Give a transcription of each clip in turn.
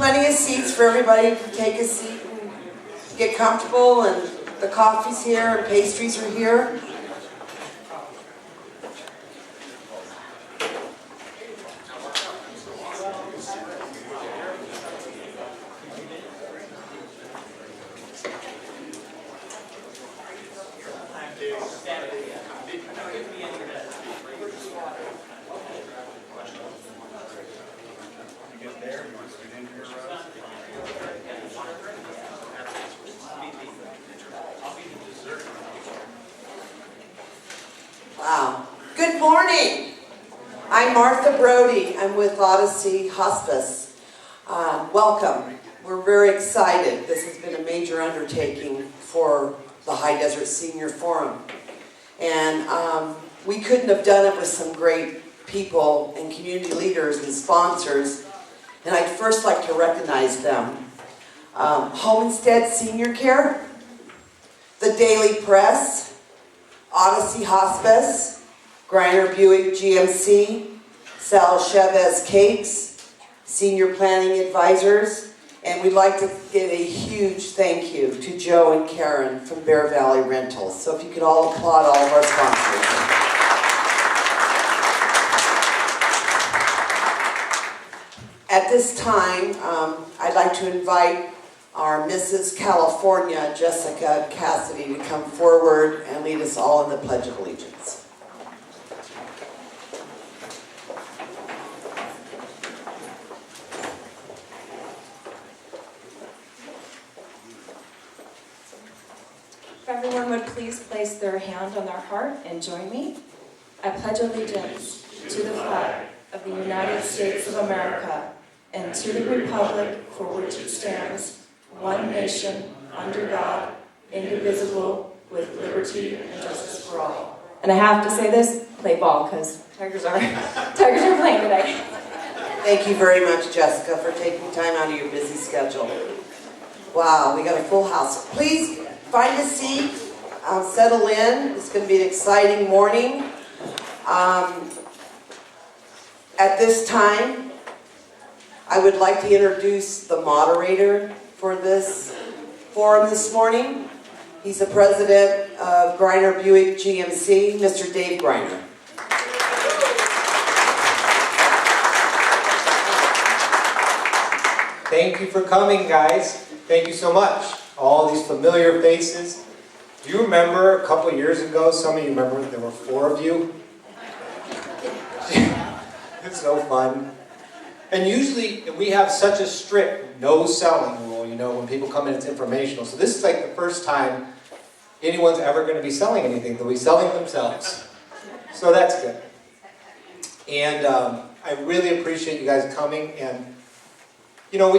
plenty of seats for everybody to take a seat and get comfortable, and the coffee's here and pastries are here. Wow. Good morning. I'm Brodie. I'm with Odyssey Hospice. Welcome. We're very excited. This has been a major undertaking for the High Desert Senior Forum. And we couldn't have done it with some great people and community leaders and sponsors. And I'd first like to recognize them. Homestead Senior Care, the Daily Press, Odyssey Hospice, Greiner Buick GMC, Sal Chavez Cakes, Senior Planning Advisors, and we'd like to give a huge thank you to Joe and Karen from Bear Valley Rentals. So if you could all applaud all of our sponsors. At this time, I'd like to invite our Mrs. California, Jessica Cassidy, to come forward and lead us all in the Pledge of Allegiance. If everyone would please place their hand on their heart and join me. I pledge allegiance to the flag of the United States of America and to the republic for which it stands, one nation, under God, indivisible, with liberty and justice for all. And I have to say this, play ball, because Tigers are playing today. Thank you very much, Jessica, for taking time out of your busy schedule. Wow, we got a full house. Please find a seat, settle in. It's going to be an exciting morning. At this time, I would like to introduce the moderator for this forum this morning. He's the president of Greiner Buick GMC, Mr. Dave Greiner. Thank you for coming, guys. Thank you so much. All these familiar faces. Do you remember a couple years ago, some of you remember there were 4 of you? It's so fun. And usually we have such a strict no selling rule, you know, when people come in, it's informational. So this is like the first time anyone's ever going to be selling anything. They'll be selling themselves. So that's good. And I really appreciate you guys coming. And, you know,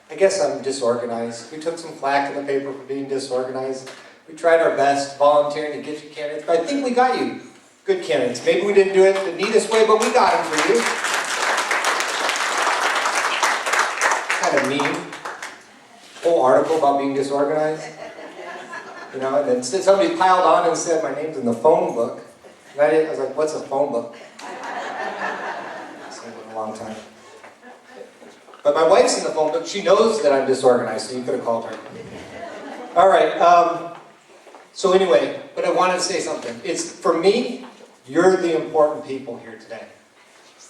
I guess I'm disorganized. We took some flack in the paper for being disorganized. We tried our best volunteering to get you candidates, but I think we got you good candidates. Maybe we didn't do it the neatest way, but we got them for you. Kind of mean. Whole article about being disorganized. You know, and then somebody piled on and said my name's in the phone book. And I was like, what's a phone book? It's been a long time. But my wife's in the phone book. She knows that I'm disorganized, so you could have called her. All right. So anyway, but I wanted to say something. It's, for me, you're the important people here today.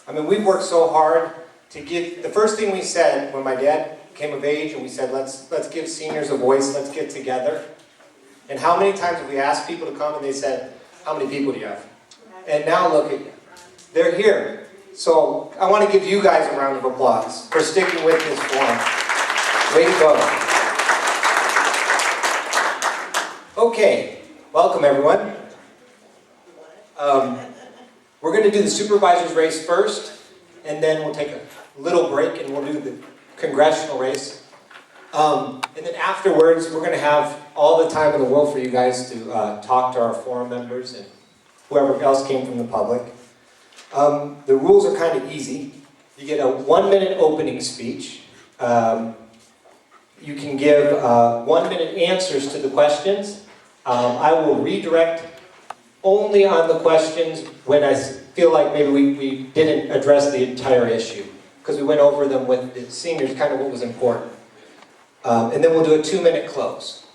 I mean, we've worked so hard to give, the first thing we said when my dad came of age and we said, let's give seniors a voice, let's get together. And how many times have we asked people to come and they said, how many people do you have? And now look at you. They're here. So I want to give you guys a round of applause for sticking with this forum. Way to go. Okay, welcome everyone. We're going to do the supervisor's race first, and then we'll take a little break and we'll do the congressional race. And then afterwards, we're going to have all the time in the world for you guys to talk to our forum members and whoever else came from the public. The rules are kind of easy. You get a 1-minute opening speech. You can give 1-minute answers to the questions. I will redirect only on the questions when I feel like maybe we didn't address the entire issue. because we went over them with the seniors, kind of what was important. And then we'll do a 2-minute close.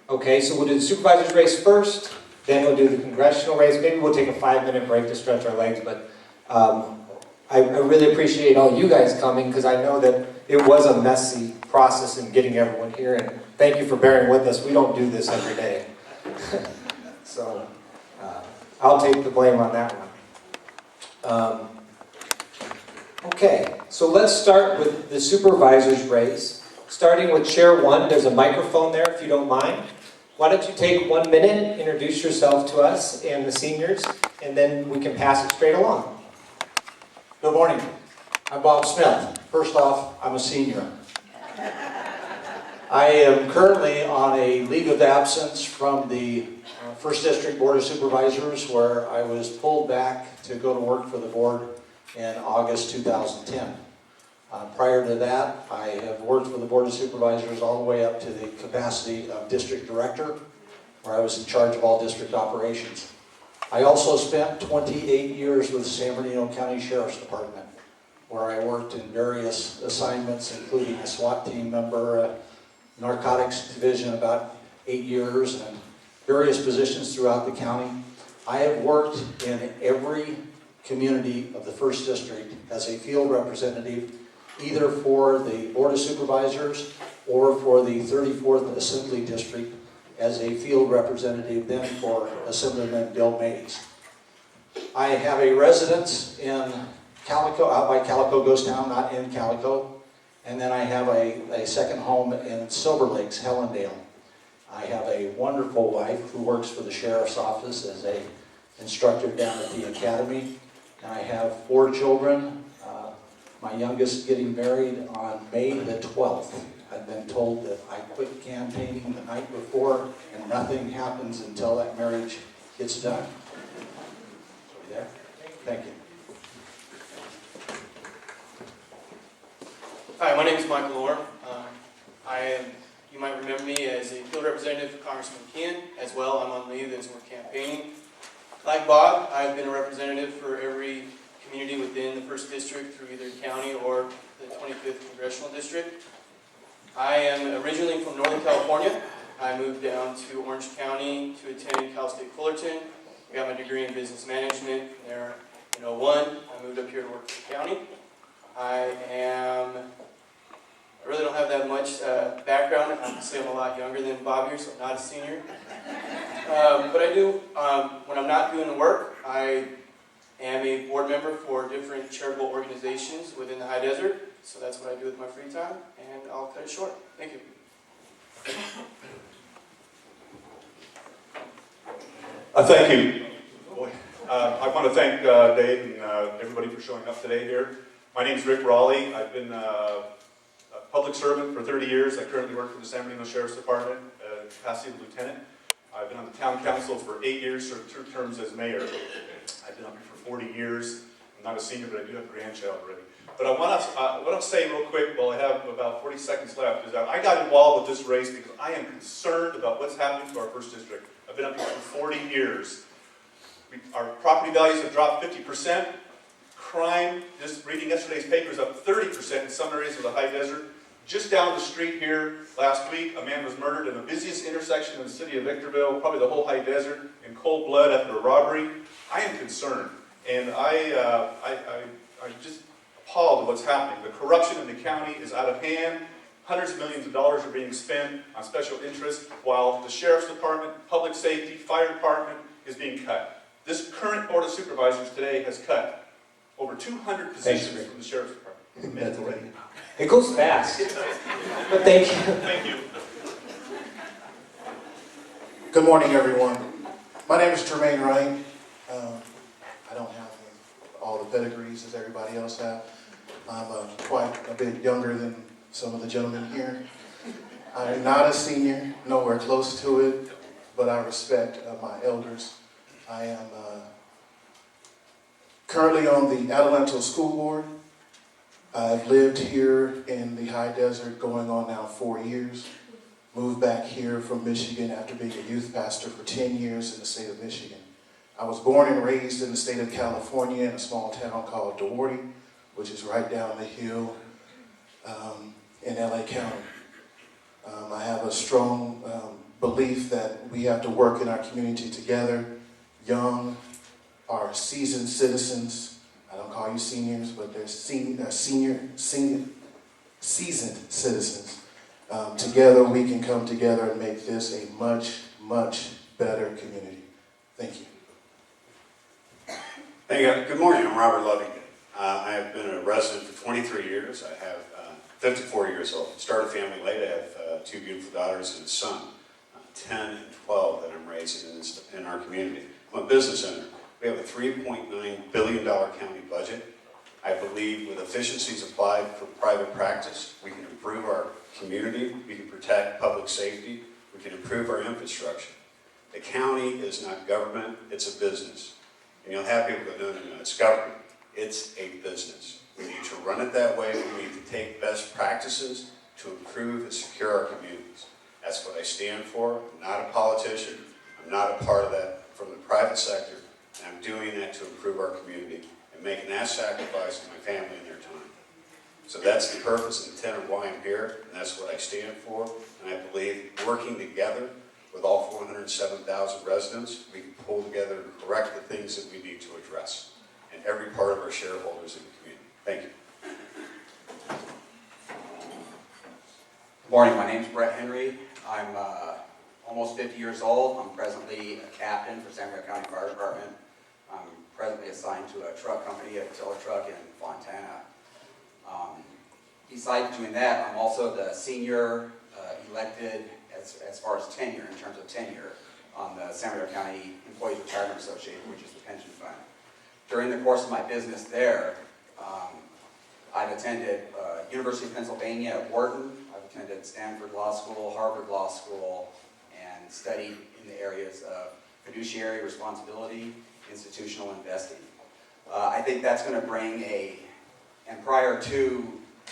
Okay, so we'll do the supervisor's race first, then we'll do the congressional race. Maybe we'll take a 5-minute break to stretch our legs, but I really appreciate all you guys coming, because I know that it was a messy process in getting everyone here, and thank you for bearing with us. We don't do this every day. So, I'll take the blame on that one. Okay, so let's start with the supervisor's race. Starting with Chair 1, there's a microphone there if you don't mind. Why don't you take 1 minute, introduce yourself to us and the seniors, and then we can pass it straight along. Good morning. I'm Bob Smith. First off, I'm a senior. I am currently on a leave of absence from the 1st District Board of Supervisors, where I was pulled back to go to work for the board in August 2010. Prior to that, I have worked for the Board of Supervisors all the way up to the capacity of District Director, where I was in charge of all district operations. I also spent 28 years with the San Bernardino County Sheriff's Department, where I worked in various assignments, including a SWAT team member, narcotics division about 8 years, and various positions throughout the county. I have worked in every community of the 1st District as a field representative, either for the Board of Supervisors or for the 34th Assembly District as a field representative, then for Assemblyman Bill Mays. I have a residence in Calico, out by Calico Ghost Town, not in Calico. And then I have a second home in Silver Lakes, Helendale. I have a wonderful wife who works for the Sheriff's Office as an instructor down at the Academy. And I have 4 children. My youngest getting married on May the 12th. I've been told that I quit campaigning the night before and nothing happens until that marriage gets done. Are you there? Thank you. Hi, my name is Michael Orr. You might remember me as a field representative for Congressman McKeon. As well, I'm on leave as we're campaigning. Like Bob, I've been a representative for every community within the 1st District through either county or the 25th Congressional District. I am originally from Northern California. I moved down to Orange County to attend Cal State Fullerton. I got my degree in business management from there in 2001. I moved up here to work for the county. I really don't have that much background. I can say I'm a lot younger than Bob here, so I'm not a senior. But I do, when I'm not doing the work, I am a board member for different charitable organizations within the High Desert. So that's what I do with my free time, and I'll cut it short. Thank you. Thank you. I want to thank Dave and everybody for showing up today here. My name is Rick Raleigh. I've been a public servant for 30 years. I currently work for the San Bernardino Sheriff's Department, capacity of lieutenant. I've been on the town council for 8 years, served 2 terms as mayor. I've been up here for 40 years. I'm not a senior, but I do have a grandchild already. But I want to say real quick, while I have about 40 seconds left, is that I got involved with this race because I am concerned about what's happening to our 1st District. I've been up here for 40 years. Our property values have dropped 50%. Crime, just reading yesterday's paper, is up 30% in some areas of the High Desert. Just down the street here last week, a man was murdered in the busiest intersection in the city of Victorville, probably the whole High Desert, in cold blood after a robbery. I am concerned, and I'm just appalled at what's happening. The corruption in the county is out of hand. Hundreds of millions of dollars are being spent on special interests, while the Sheriff's Department, Public Safety, Fire Department is being cut. This current Board of Supervisors today has cut over 200 positions from the Sheriff's Department. That's already. It goes fast. But thank you. Thank you. Good morning, everyone. My name is Tremaine Wright. I don't have all the pedigrees as everybody else has. I'm quite a bit younger than some of the gentlemen here. I'm not a senior, nowhere close to it, but I respect my elders. I am currently on the Adelanto School Board. I've lived here in the High Desert going on now 4 years. Moved back here from Michigan after being a youth pastor for 10 years in the state of Michigan. I was born and raised in the state of California in a small town called Brodie. which is right down the hill in LA County. I have a strong belief that we have to work in our community together. Young, our seasoned citizens, I don't call you seniors, but they're seasoned citizens. Together we can come together and make this a much, much better community. Thank you. Hey, good morning. I'm Robert Lovington. I have been a resident for 23 years. I have 54 years old. Started a family late. I have 2 beautiful daughters and a son, 10 and 12, that I'm raising in our community. I'm a business owner. We have a $3.9 billion county budget. I believe with efficiencies applied for private practice, we can improve our community, we can protect public safety, we can improve our infrastructure. The county is not government, it's a business. And you'll have people go, no, it's government. It's a business. We need to run it that way. We need to take best practices to improve and secure our communities. That's what I stand for. I'm not a politician. I'm not a part of that from the private sector. And I'm doing that to improve our community and making that sacrifice to my family and their time. So that's the purpose and intent of why I'm here, and that's what I stand for. And I believe working together with all 407,000 residents, we can pull together and correct the things that we need to address. And every part of our shareholders in the community. Thank you. Good morning, my name is Brett Henry. I'm almost 50 years old. I'm presently a captain for San Diego County Fire Department. I'm presently assigned to a truck company, a tiller truck in Fontana. Besides doing that, I'm also the senior elected as far as tenure, in terms of tenure, on the San Diego County Employees Retirement Association, which is the pension fund. During the course of my business there, I've attended University of Pennsylvania at Wharton. I've attended Stanford Law School, Harvard Law School, and studied in the areas of fiduciary responsibility, institutional investing. I think that's going to bring and prior to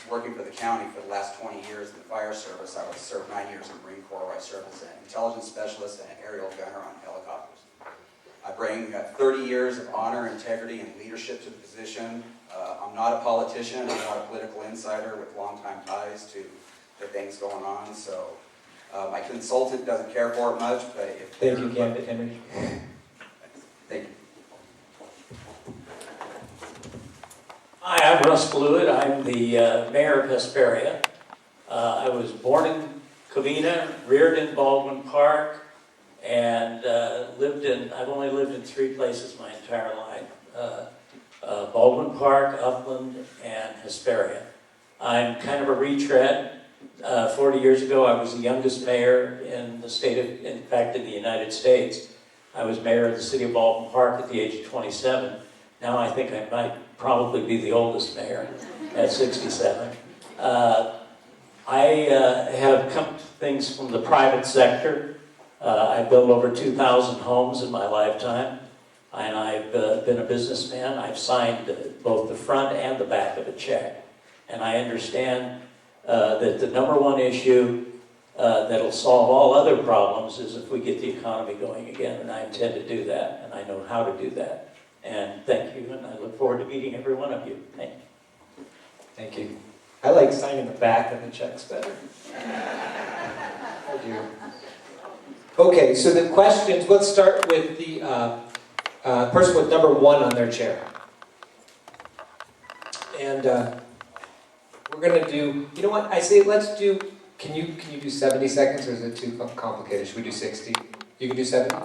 working for the county for the last 20 years in the fire service, I served 9 years in the Marine Corps, where I served as an intelligence specialist and an aerial gunner on helicopters. I bring 30 years of honor, integrity, and leadership to the position. I'm not a politician. I'm not a political insider with long-time ties to the things going on. So my consultant doesn't care for it much, but if... Thank you, candidate Henry. Thank you. Hi, I'm Russ Blewett. I'm the mayor of Hesperia. I was born in Covina, reared in Baldwin Park, and I've only lived in 3 places my entire life. Baldwin Park, Upland, and Hesperia. I'm kind of a retread. 40 years ago, I was the youngest mayor in the United States. I was mayor of the city of Baldwin Park at the age of 27. Now I think I might probably be the oldest mayor at 67. I have come to things from the private sector. I've built over 2,000 homes in my lifetime, and I've been a businessman. I've signed both the front and the back of a check, and I understand that the number one issue that'll solve all other problems is if we get the economy going again, and I intend to do that, and I know how to do that. And thank you, and I look forward to meeting every one of you. Thank you. Thank you. I like signing the back of the checks better. I do. Okay, so the questions, let's start with the person with number 1 on their chair. And we're going to do, you know what, I say let's do, can you do 70 seconds, or is it too complicated? Should we do 60? You can do 70?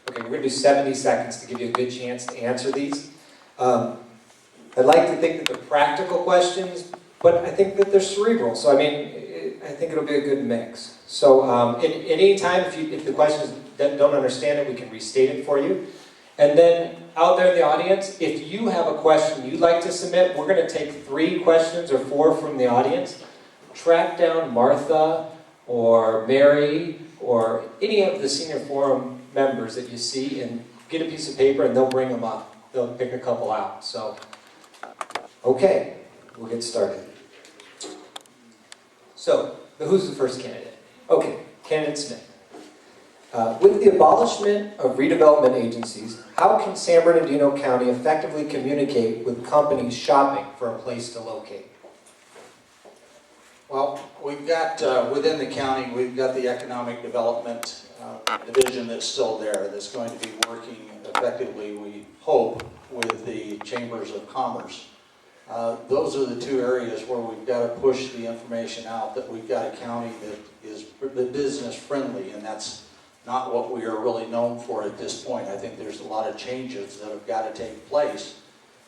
Okay, we're going to do 70 seconds to give you a good chance to answer these. I'd like to think that they're practical questions, but I think that they're cerebral. So, I mean, I think it'll be a good mix. So, at any time, if the questions don't understand it, we can restate it for you. And then, out there in the audience, if you have a question you'd like to submit, we're going to take 3 questions or 4 from the audience. Track down Martha or Mary or any of the senior forum members that you see and get a piece of paper and they'll bring them up. They'll pick a couple out. So, okay, we'll get started. So, who's the first candidate? Okay, candidate Smith. With the abolishment of redevelopment agencies, how can San Bernardino County effectively communicate with companies shopping for a place to locate? Well, we've got, within the county, we've got the economic development division that's still there, that's going to be working effectively, we hope, with the chambers of commerce. Those are the two areas where we've got to push the information out, that we've got a county that is business friendly, and that's not what we are really known for at this point. I think there's a lot of changes that have got to take place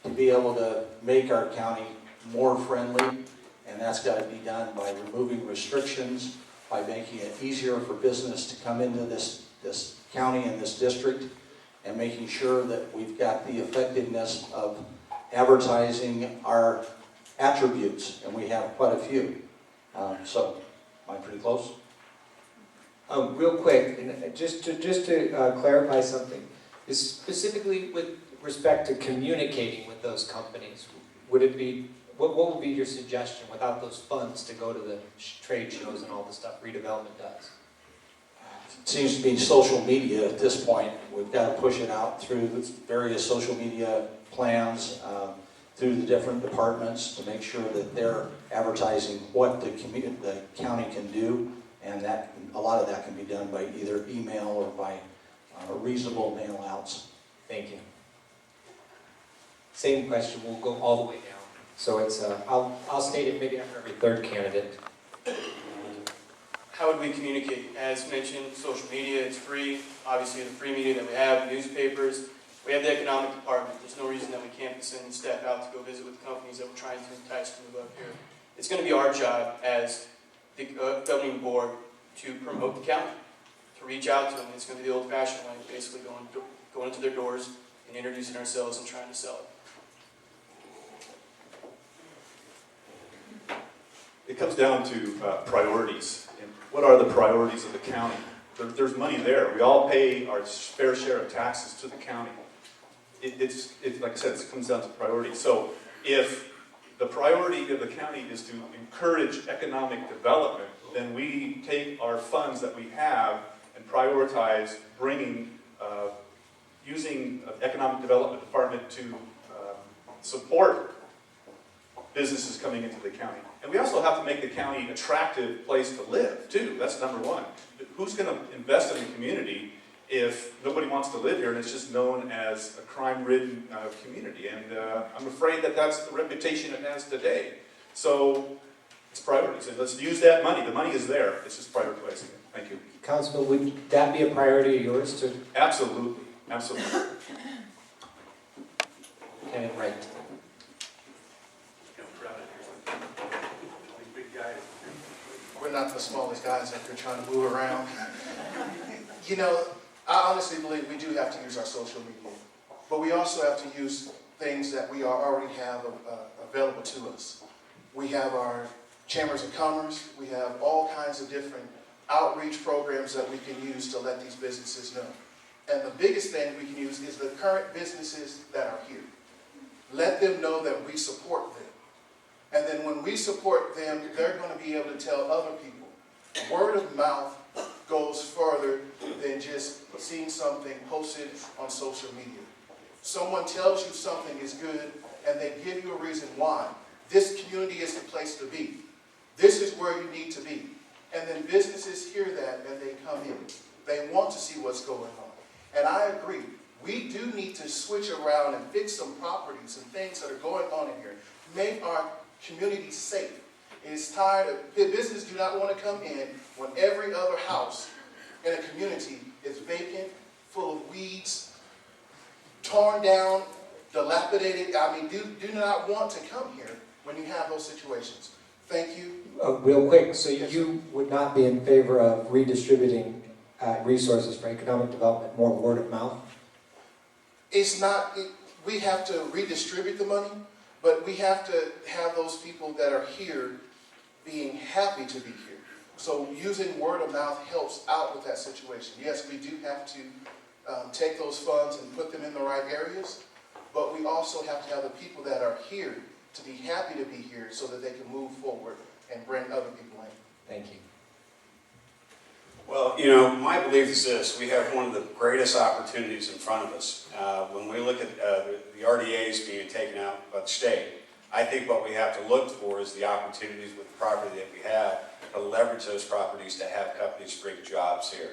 to be able to make our county more friendly, and that's got to be done by removing restrictions, by making it easier for business to come into this county and this district, and making sure that we've got the effectiveness of advertising our attributes, and we have quite a few. So, am I pretty close? Real quick, and just to clarify something, is specifically with respect to communicating with those companies, would it be, what would be your suggestion without those funds to go to the trade shows and all the stuff redevelopment does? It seems to be social media at this point. We've got to push it out through the various social media plans, through the different departments, to make sure that they're advertising what the county can do, and that a lot of that can be done by either email or by reasonable mail outs. Thank you. Same question, we'll go all the way down. So it's, I'll state it maybe after every third candidate. How would we communicate? As mentioned, social media, it's free. Obviously, the free media that we have, newspapers. We have the economic department. There's no reason that we can't be sending staff out to go visit with companies that we're trying to entice to move up here. It's going to be our job as the governing board to promote the county, to reach out to them. It's going to be the old-fashioned way, basically going into their doors and introducing ourselves and trying to sell it. It comes down to priorities. And what are the priorities of the county? There's money there. We all pay our fair share of taxes to the county. It's like I said, it comes down to priorities. So if the priority of the county is to encourage economic development, then we take our funds that we have and prioritize bringing, using economic development department to support businesses coming into the county. And we also have to make the county an attractive place to live, too. That's number one. Who's going to invest in the community if nobody wants to live here and it's just known as a crime-ridden community? And I'm afraid that that's the reputation it has today. So it's priorities, and let's use that money. The money is there. It's just prioritizing it. Thank you. Councilman, would that be a priority of yours to? Absolutely. Absolutely. Okay, right. We're not the smallest guys that they're trying to move around. You know, I honestly believe we do have to use our social media, but we also have to use things that we already have available to us. We have our chambers of commerce. We have all kinds of different outreach programs that we can use to let these businesses know. And the biggest thing we can use is the current businesses that are here. Let them know that we support them. And then when we support them, they're going to be able to tell other people. Word of mouth goes further than just seeing something posted on social media. Someone tells you something is good, and they give you a reason why. This community is the place to be. This is where you need to be. And then businesses hear that, and they come in. They want to see what's going on. And I agree. We do need to switch around and fix some properties and things that are going on in here. Make our community safe. It is tired of, business do not want to come in when every other house in a community is vacant, full of weeds, torn down, dilapidated. I mean, do not want to come here when you have those situations. Thank you. Real quick, so you would not be in favor of redistributing resources for economic development, more word of mouth? It's not, we have to redistribute the money, but we have to have those people that are here being happy to be here. So using word of mouth helps out with that situation. Yes, we do have to take those funds and put them in the right areas, but we also have to have the people that are here to be happy to be here so that they can move forward and bring other people in. Thank you. Well, you know, my belief is this: we have one of the greatest opportunities in front of us. When we look at the RDAs being taken out by the state, I think what we have to look for is the opportunities with the property that we have to leverage those properties to have companies bring jobs here.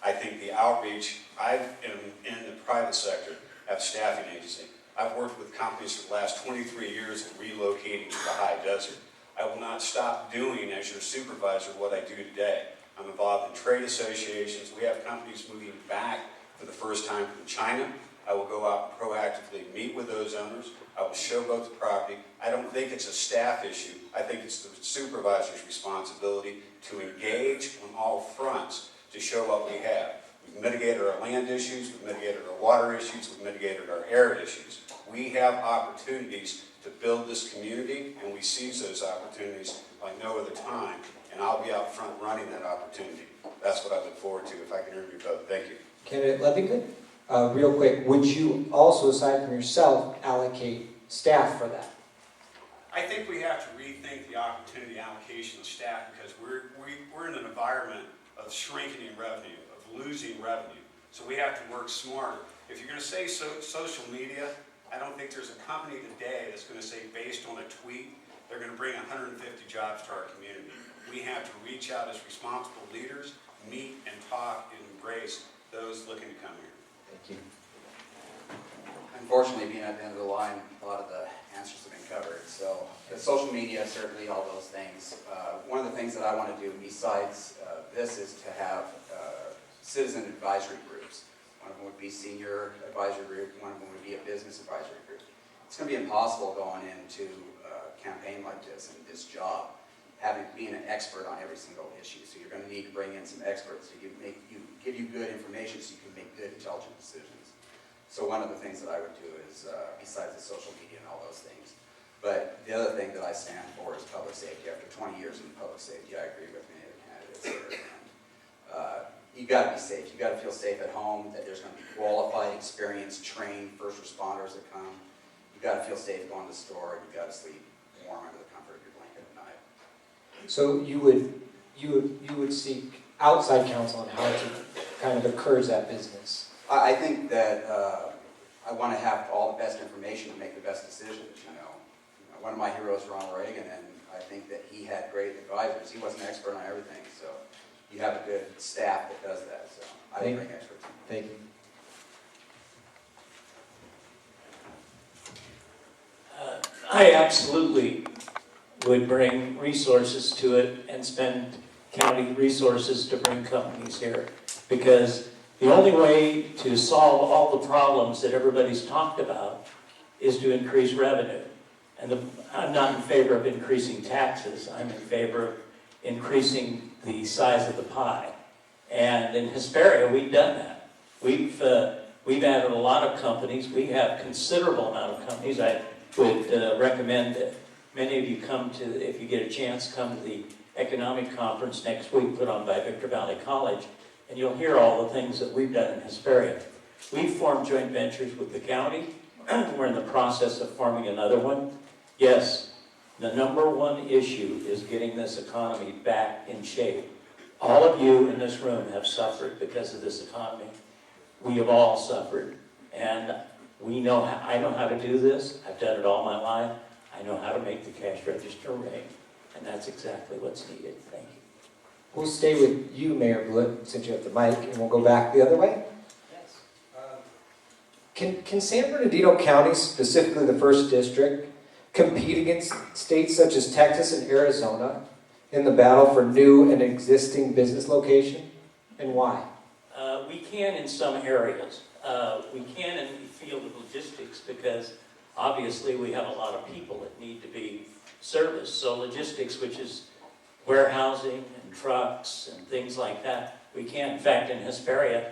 I think the outreach, I am in the private sector, have a staffing agency. I've worked with companies for the last 23 years in relocating to the high desert. I will not stop doing, as your supervisor, what I do today. I'm involved in trade associations. We have companies moving back for the first time from China. I will go out and proactively meet with those owners. I will showboat the property. I don't think it's a staff issue. I think it's the supervisor's responsibility to engage on all fronts to show what we have. We've mitigated our land issues, we've mitigated our water issues, we've mitigated our air issues. We have opportunities to build this community, and we seize those opportunities like no other time, and I'll be out front running that opportunity. That's what I look forward to if I can interview both. Thank you. Candidate Levington, real quick, would you also, aside from yourself, allocate staff for that? I think we have to rethink the opportunity allocation of staff because we're in an environment of shrinking revenue, of losing revenue. So we have to work smarter. If you're going to say social media, I don't think there's a company today that's going to say based on a tweet, they're going to bring 150 jobs to our community. We have to reach out as responsible leaders, meet and talk and embrace those looking to come here. Thank you. Unfortunately, being at the end of the line, a lot of the answers have been covered. So the social media, certainly all those things. One of the things that I want to do besides this is to have citizen advisory groups. One of them would be senior advisory group, one of them would be a business advisory group. It's going to be impossible going into a campaign like this and this job, being an expert on every single issue. So you're going to need to bring in some experts to give you good information so you can make good, intelligent decisions. So one of the things that I would do is, besides the social media and all those things, but the other thing that I stand for is public safety. After 20 years in public safety, I agree with many of the candidates here. You got to be safe. You got to feel safe at home, that there's going to be qualified, experienced, trained first responders that come. You got to feel safe going to the store, and you got to sleep warm under the comfort of your blanket at night. So you would seek outside counsel on how to kind of encourage that business? I think that I want to have all the best information to make the best decisions. One of my heroes, Ronald Reagan, and I think that he had great advisors. He wasn't an expert on everything, so you have a good staff that does that. So I think bring experts. Thank you. I absolutely would bring resources to it and spend county resources to bring companies here, because the only way to solve all the problems that everybody's talked about is to increase revenue. And I'm not in favor of increasing taxes. I'm in favor of increasing the size of the pie. And in Hesperia, we've done that. We've added a lot of companies. We have considerable amount of companies. I would recommend that many of you come to, if you get a chance, come to the economic conference next week put on by Victor Valley College, and you'll hear all the things that we've done in Hesperia. We've formed joint ventures with the county. We're in the process of forming another one. Yes, the #1 issue is getting this economy back in shape. All of you in this room have suffered because of this economy. We have all suffered, and I know how to do this. I've done it all my life. I know how to make the cash register ring, and that's exactly what's needed. Thank you. We'll stay with you, Mayor Blewett, since you have the mic, and we'll go back the other way. Yes. Can San Bernardino County, specifically the 1st District, compete against states such as Texas and Arizona in the battle for new and existing business location, and why? We can in some areas. We can in the field of logistics because obviously we have a lot of people that need to be serviced. So logistics, which is warehousing and trucks and things like that, we can. In fact, in Hesperia,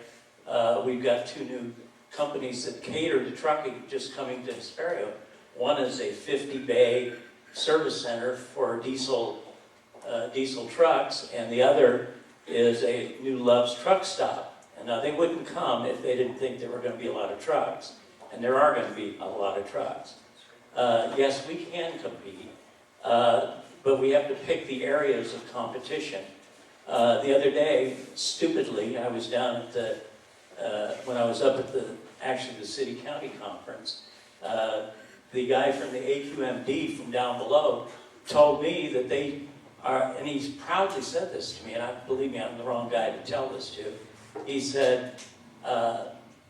we've got 2 new companies that cater to trucking just coming to Hesperia. One is a 50-bay service center for diesel trucks, and the other is a new Love's truck stop. And now they wouldn't come if they didn't think there were going to be a lot of trucks, and there are going to be a lot of trucks. Yes, we can compete, but we have to pick the areas of competition. The other day, stupidly, I was down at the, when I was up at the city-county conference, the guy from the AQMD from down below told me that they are, and he's proudly said this to me, and believe me, I'm the wrong guy to tell this to. He said,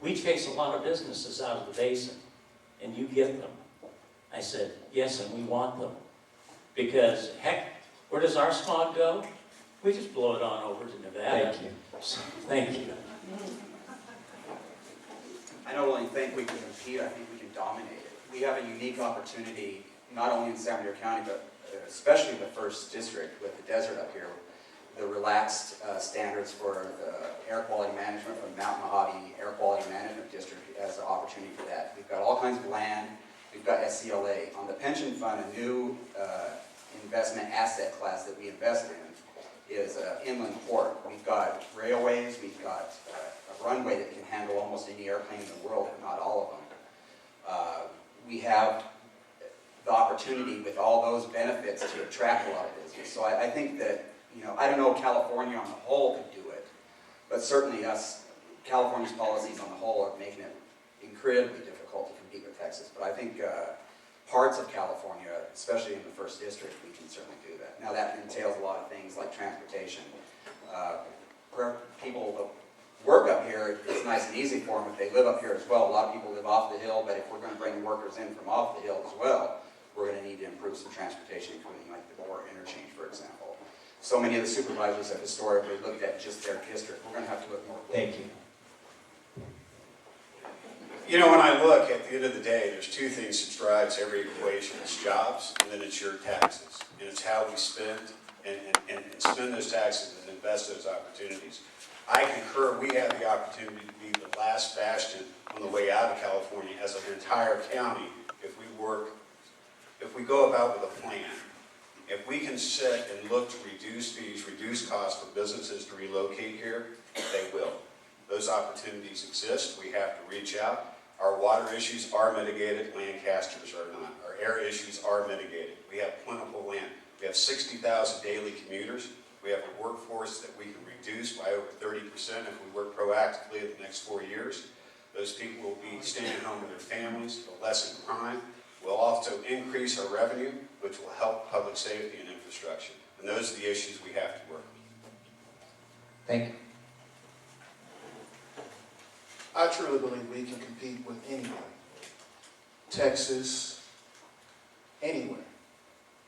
we chase a lot of businesses out of the basin, and you get them. I said, yes, and we want them. Because, heck, where does our smog go? We just blow it on over to Nevada. Thank you. So, thank you. I don't only think we can compete, I think we can dominate it. We have a unique opportunity, not only in San Bernardino County, but especially the 1st District with the desert up here. The relaxed standards for the air quality management from Mount Mojave Air Quality Management District as an opportunity for that. We've got all kinds of land. We've got SCLA. On the pension fund, a new investment asset class that we invest in is inland port. We've got railways. We've got a runway that can handle almost any airplane in the world, if not all of them. We have the opportunity with all those benefits to attract a lot of business. So I think that, you know, I don't know if California on the whole could do it, but certainly California's policies on the whole are making it incredibly difficult to compete with Texas. But I think parts of California, especially in the 1st District, we can certainly do that. Now that entails a lot of things like transportation. Where people work up here, it's nice and easy for them if they live up here as well. A lot of people live off the hill, but if we're going to bring workers in from off the hill as well, we're going to need to improve some transportation, including like the Gore interchange, for example. So many of the supervisors have historically looked at just their district. We're going to have to look more. Thank you. You know, when I look, at the end of the day, there's two things that drives every equation. It's jobs, and then it's your taxes. And it's how we spend and spend those taxes and invest those opportunities. I concur we have the opportunity to be the last bastion on the way out of California as an entire county if we go about with a plan. If we can sit and look to reduce fees, reduce costs for businesses to relocate here, they will. Those opportunities exist. We have to reach out. Our water issues are mitigated. Lancaster's are not. Our air issues are mitigated. We have plentiful land. We have 60,000 daily commuters. We have a workforce that we can reduce by over 30% if we work proactively in the next 4 years. Those people will be staying home with their families, will lessen crime. We'll also increase our revenue, which will help public safety and infrastructure. And those are the issues we have to work with. Thank you. I truly believe we can compete with anybody. Texas, anywhere.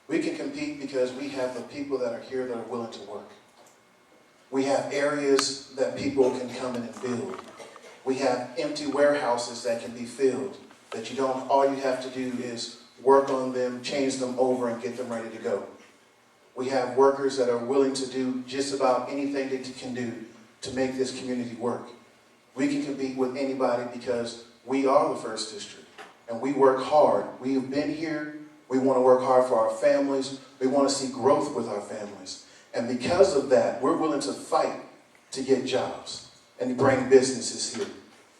We can compete because we have the people that are here that are willing to work. We have areas that people can come in and build. We have empty warehouses that can be filled, that you don't, all you have to do is work on them, change them over, and get them ready to go. We have workers that are willing to do just about anything that you can do to make this community work. We can compete with anybody because we are the 1st District, and we work hard. We've been here. We want to work hard for our families. We want to see growth with our families. And because of that, we're willing to fight to get jobs and to bring businesses here.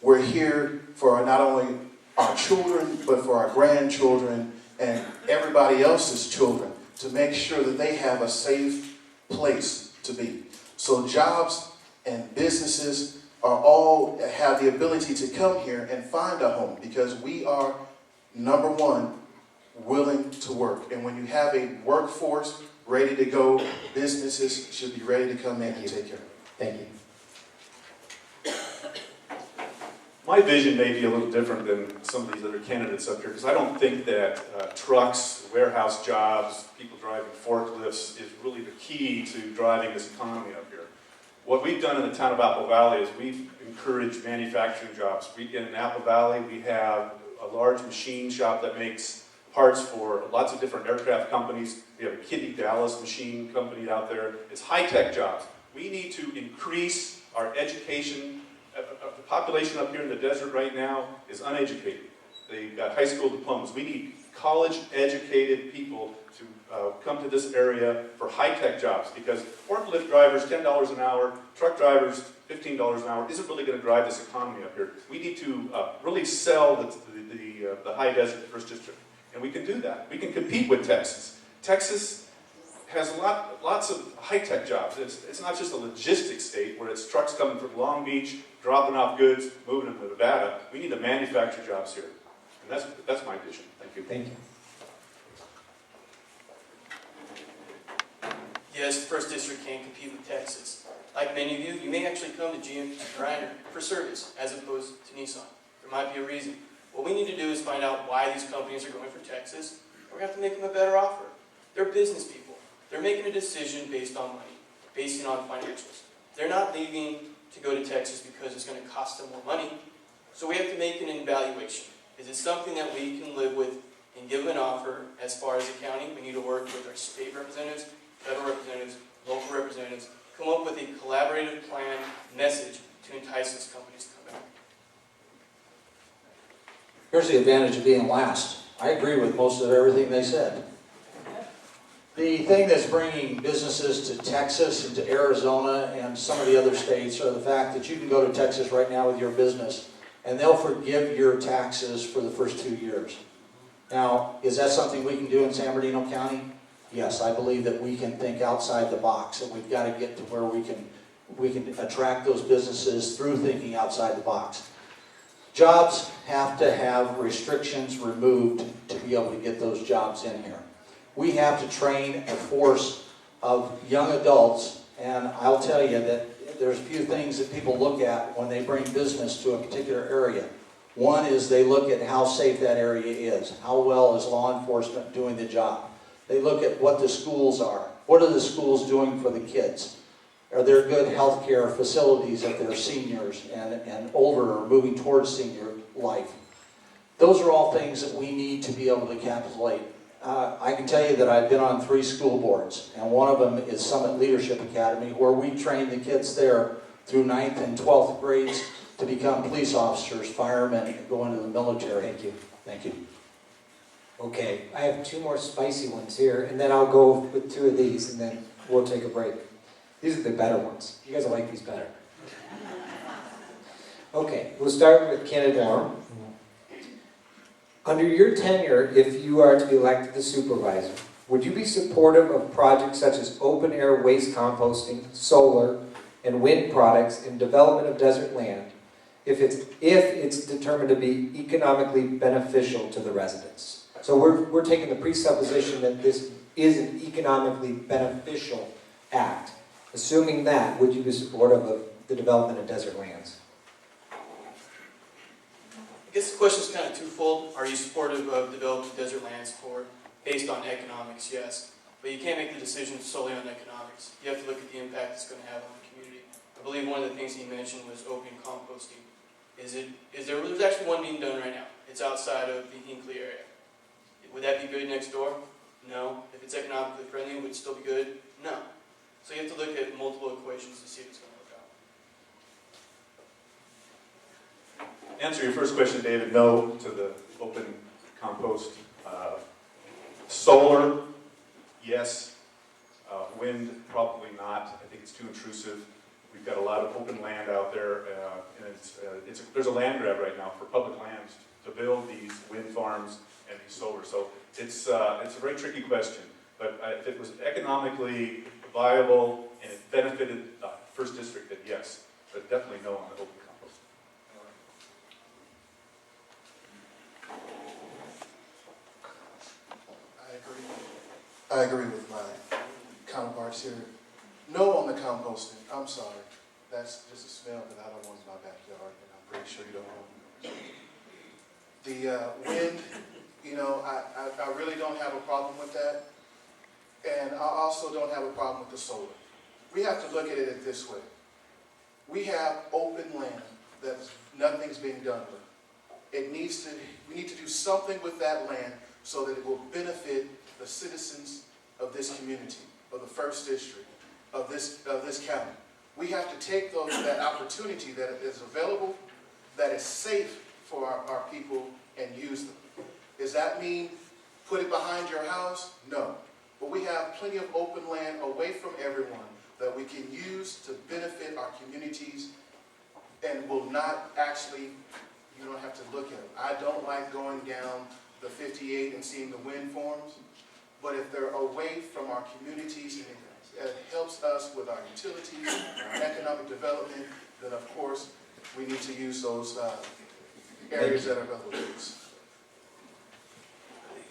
We're here for not only our children, but for our grandchildren and everybody else's children to make sure that they have a safe place to be. So jobs and businesses are all have the ability to come here and find a home because we are, number one, willing to work. And when you have a workforce ready to go, businesses should be ready to come in and take care of it. Thank you. My vision may be a little different than some of these other candidates up here, because I don't think that trucks, warehouse jobs, people driving forklifts is really the key to driving this economy up here. What we've done in the town of Apple Valley is we've encouraged manufacturing jobs. In Apple Valley, we have a large machine shop that makes parts for lots of different aircraft companies. We have a Kitty Dallas machine company out there. It's high-tech jobs. We need to increase our education. The population up here in the desert right now is uneducated. They've got high school diplomas. We need college-educated people to come to this area for high-tech jobs, because forklift drivers, $10 an hour, truck drivers, $15 an hour, isn't really going to drive this economy up here. We need to really sell the high desert 1st District, and we can do that. We can compete with Texas. Texas has lots of high-tech jobs. It's not just a logistics state where it's trucks coming from Long Beach, dropping off goods, moving them to Nevada. We need to manufacture jobs here. And that's my vision. Thank you. Thank you. Yes, the 1st District can compete with Texas. Like many of you, you may actually come to Greiner for service as opposed to Nissan. There might be a reason. What we need to do is find out why these companies are going for Texas, and we're going to have to make them a better offer. They're business people. They're making a decision based on money, based on financials. They're not leaving to go to Texas because it's going to cost them more money. So we have to make an evaluation. Is it something that we can live with and give them an offer as far as the county? We need to work with our state representatives, federal representatives, local representatives, come up with a collaborative plan message to entice those companies to come back. Here's the advantage of being last. I agree with most of everything they said. The thing that's bringing businesses to Texas and to Arizona and some of the other states are the fact that you can go to Texas right now with your business and they'll forgive your taxes for the first 2 years. Now, is that something we can do in San Bernardino County? Yes, I believe that we can think outside the box, and we've got to get to where we can attract those businesses through thinking outside the box. Jobs have to have restrictions removed to be able to get those jobs in here. We have to train a force of young adults, and I'll tell you that there's a few things that people look at when they bring business to a particular area. One is they look at how safe that area is. How well is law enforcement doing the job? They look at what the schools are. What are the schools doing for the kids? Are there good health care facilities if they're seniors and older or moving towards senior life? Those are all things that we need to be able to encapsulate. I can tell you that I've been on 3 school boards, and one of them is Summit Leadership Academy, where we train the kids there through 9th and 12th grades to become police officers, firemen, and go into the military. Thank you. Thank you. Okay, I have 2 more spicy ones here, and then I'll go with 2 of these, and then we'll take a break. These are the better ones. You guys will like these better. Okay, we'll start with Canada. Under your tenure, if you are to be elected the supervisor, would you be supportive of projects such as open-air waste composting, solar, and wind products in development of desert land if it's determined to be economically beneficial to the residents? So we're taking the presupposition that this is an economically beneficial act. Assuming that, would you be supportive of the development of desert lands? I guess the question is kind of twofold. Are you supportive of developing desert lands based on economics? Yes. But you can't make the decision solely on economics. You have to look at the impact it's going to have on the community. I believe one of the things he mentioned was open composting. There's actually one being done right now. It's outside of the Hinckley area. Would that be good next door? No. If it's economically friendly, would it still be good? No. So you have to look at multiple equations to see if it's going to work out. Answer your first question, David, no to the open compost. Solar, yes. Wind, probably not. I think it's too intrusive. We've got a lot of open land out there, and there's a land grab right now for public lands to build these wind farms and these solar. So it's a very tricky question. But if it was economically viable and it benefited the 1st District, then yes. But definitely no on the open compost. I agree with my counterparts here. No on the composting. I'm sorry. That's just a smell that I don't want in my backyard, and I'm pretty sure you don't want yours. The wind, I really don't have a problem with that. And I also don't have a problem with the solar. We have to look at it this way. We have open land that nothing's being done with. We need to do something with that land so that it will benefit the citizens of this community, of the 1st District, of this county. We have to take that opportunity that is available, that is safe for our people, and use them. Does that mean put it behind your house? No. But we have plenty of open land away from everyone that we can use to benefit our communities and will not actually, you don't have to look at them. I don't like going down the 58 and seeing the wind farms, but if they're away from our communities and it helps us with our utilities, our economic development, then of course we need to use those areas that are available to us.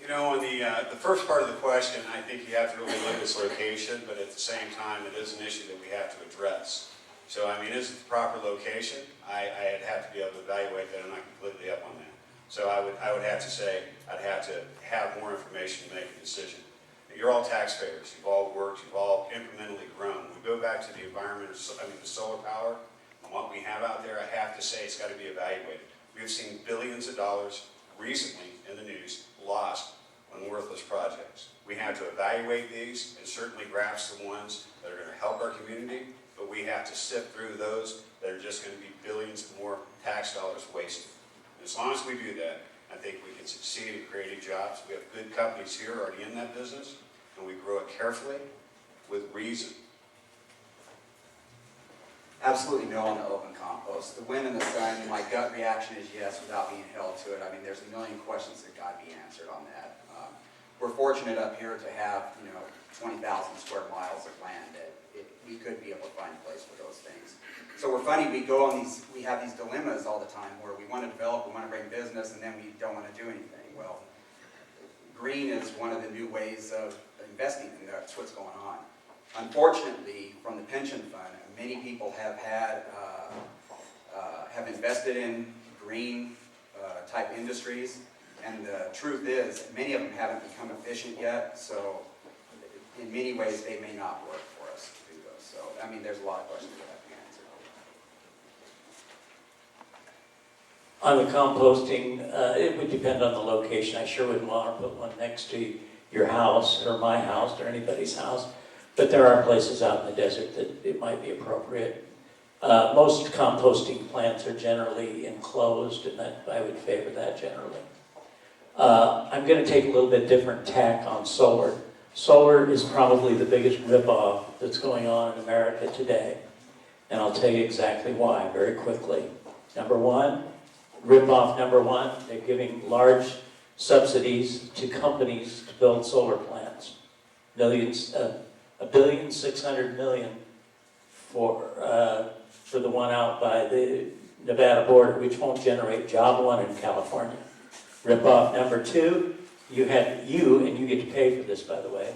You know, on the first part of the question, I think you have to really look at its location, but at the same time, it is an issue that we have to address. So, I mean, is it the proper location? I'd have to be able to evaluate that. I'm not completely up on that. So I would have to say, I'd have to have more information to make a decision. You're all taxpayers. You've all worked. You've all incrementally grown. We go back to the environment, the solar power, and what we have out there, I have to say it's got to be evaluated. We've seen billions of dollars recently in the news lost on worthless projects. We have to evaluate these and certainly grasp the ones that are going to help our community, but we have to sift through those that are just going to be billions of more tax dollars wasted. And as long as we do that, I think we can succeed in creating jobs. We have good companies here already in that business, and we grow it carefully with reason. Absolutely no on the open compost. The wind and the sun, my gut reaction is yes without being held to it. I mean, there's a million questions that got to be answered on that. We're fortunate up here to have, 20,000 square miles of land that we could be able to find a place for those things. So we're funny, we have these dilemmas all the time where we want to develop, we want to bring business, and then we don't want to do anything. Well, green is one of the new ways of investing, and that's what's going on. Unfortunately, from the pension fund, many people have have invested in green type industries, and the truth is, many of them haven't become efficient yet, so in many ways they may not work for us to do those. So, I mean, there's a lot of questions that have to be answered. On the composting, it would depend on the location. I sure wouldn't want to put one next to your house or my house or anybody's house, but there are places out in the desert that it might be appropriate. Most composting plants are generally enclosed, and I would favor that generally. I'm going to take a little bit different tack on solar. Solar is probably the biggest ripoff that's going on in America today, and I'll tell you exactly why very quickly. Ripoff number one, they're giving large subsidies to companies to build solar plants. $1.6 billion for the one out by the Nevada border, which won't generate job one in California. Ripoff number two, and you get to pay for this, by the way.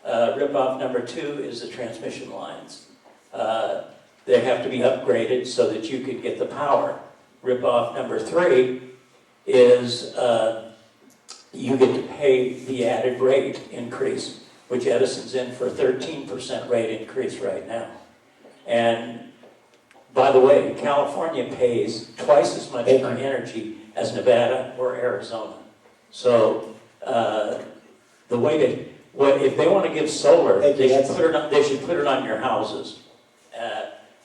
Ripoff number two is the transmission lines. They have to be upgraded so that you could get the power. Ripoff number three is you get to pay the added rate increase, which Edison's in for a 13% rate increase right now. And by the way, California pays twice as much for energy as Nevada or Arizona. So if they want to give solar, they should put it on your houses.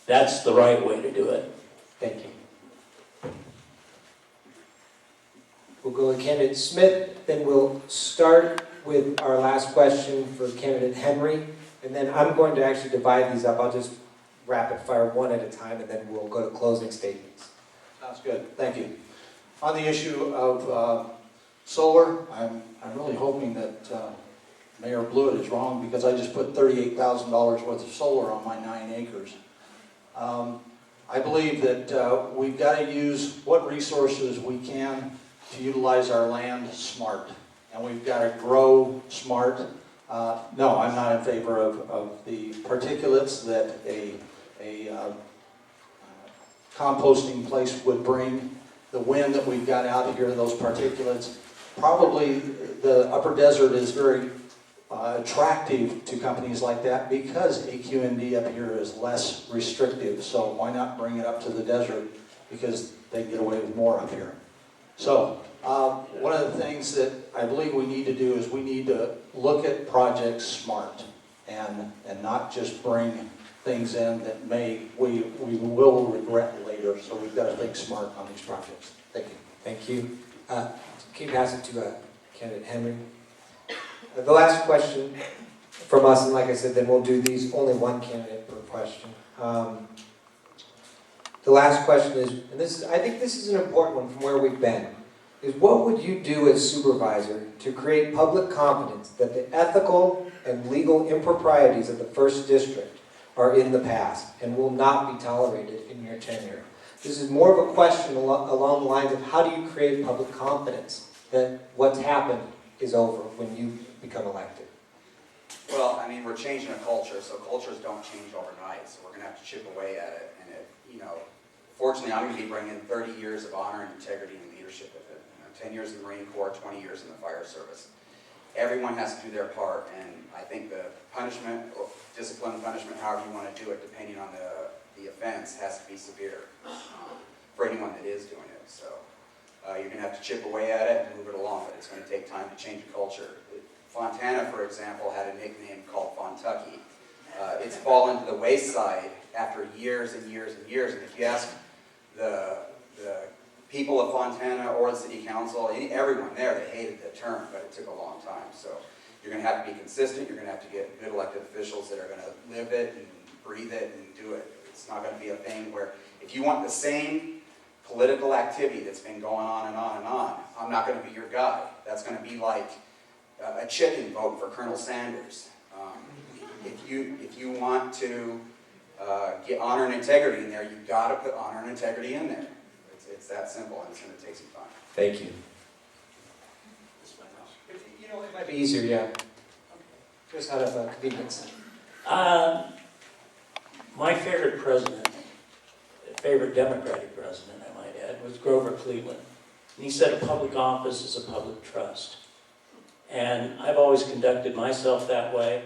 That's the right way to do it. Thank you. We'll go with candidate Smith, then we'll start with our last question for candidate Henry, and then I'm going to actually divide these up. I'll just rapid fire one at a time, and then we'll go to closing statements. Sounds good. Thank you. On the issue of solar, I'm really hoping that Mayor Blewett is wrong, because I just put $38,000 worth of solar on my 9 acres. I believe that we've got to use what resources we can to utilize our land smart, and we've got to grow smart. No, I'm not in favor of the particulates that a composting place would bring. The wind that we've got out here, those particulates. Probably the upper desert is very attractive to companies like that because AQMD up here is less restrictive. So why not bring it up to the desert, because they get away with more up here. So one of the things that I believe we need to do is we need to look at projects smart and not just bring things in that we will regret later. So we've got to think smart on these projects. Thank you. Thank you. Can you pass it to candidate Henry? The last question from us, and like I said, then we'll do these only one candidate per question. The last question is, and I think this is an important one from where we've been. is what would you do as supervisor to create public confidence that the ethical and legal improprieties of the 1st District are in the past and will not be tolerated in your tenure? This is more of a question along the lines of how do you create public confidence that what's happened is over when you become elected? Well, I mean, we're changing a culture, so cultures don't change overnight, so we're going to have to chip away at it. And, fortunately, I'm going to be bringing 30 years of honor and integrity and leadership with it. 10 years in the Marine Corps, 20 years in the fire service. Everyone has to do their part, and I think the punishment, or discipline, punishment, however you want to do it, depending on the offense, has to be severe for anyone that is doing it. So you're going to have to chip away at it and move it along, but it's going to take time to change a culture. Fontana, for example, had a nickname called Fontucky. It's fallen to the wayside after years and years and years, and if you ask the people of Fontana or the city council, everyone there, they hated the term, but it took a long time. So you're going to have to be consistent. You're going to have to get good elected officials that are going to live it and breathe it and do it. It's not going to be a thing where if you want the same political activity that's been going on and on and on, I'm not going to be your guy. That's going to be like a chicken vote for Colonel Sanders. If you want to get honor and integrity in there, you've got to put honor and integrity in there. It's that simple, and it's going to take some time. Thank you. It might be easier, yeah. Just out of convenience. My favorite president, favorite Democratic president, I might add, was Grover Cleveland. And he said a public office is a public trust. And I've always conducted myself that way.